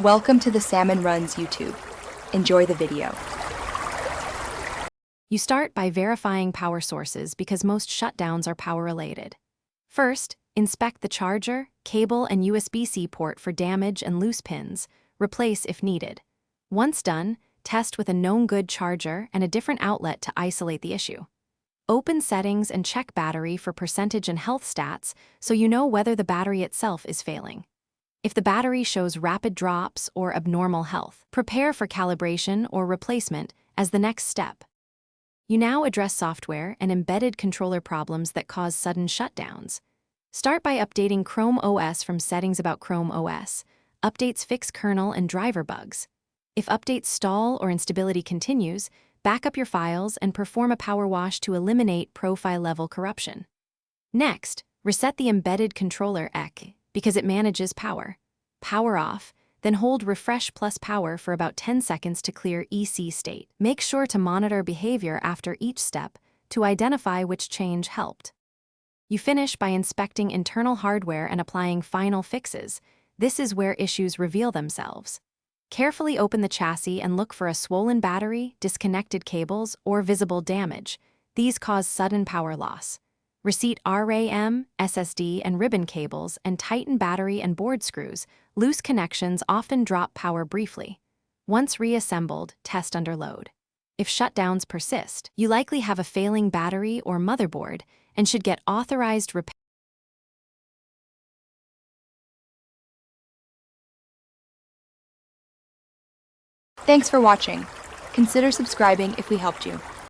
Welcome to the Salmon Runs YouTube. Enjoy the video. You start by verifying power sources because most shutdowns are power-related. First, inspect the charger, cable, and USB-C port for damage and loose pins. Replace if needed. Once done, test with a known good charger and a different outlet to isolate the issue. Open settings and check battery for percentage and health stats so you know whether the battery itself is failing. If the battery shows rapid drops or abnormal health, prepare for calibration or replacement as the next step. You now address software and embedded controller problems that cause sudden shutdowns. Start by updating Chrome OS from settings about Chrome OS. Updates fix kernel and driver bugs. If updates stall or instability continues, back up your files and perform a power wash to eliminate profile-level corruption. Next, reset the embedded controller EC because it manages power. Power off, then hold Refresh plus Power for about 10 seconds to clear EC state. Make sure to monitor behavior after each step to identify which change helped. You finish by inspecting internal hardware and applying final fixes. This is where issues reveal themselves. Carefully open the chassis and look for a swollen battery, disconnected cables, or visible damage. These cause sudden power loss. Reseat RAM, SSD, and ribbon cables and tighten battery and board screws. Loose connections often drop power briefly. Once reassembled, test under load. If shutdowns persist, you likely have a failing battery or motherboard and should get authorized repair. Thanks for watching. Consider subscribing if we helped you.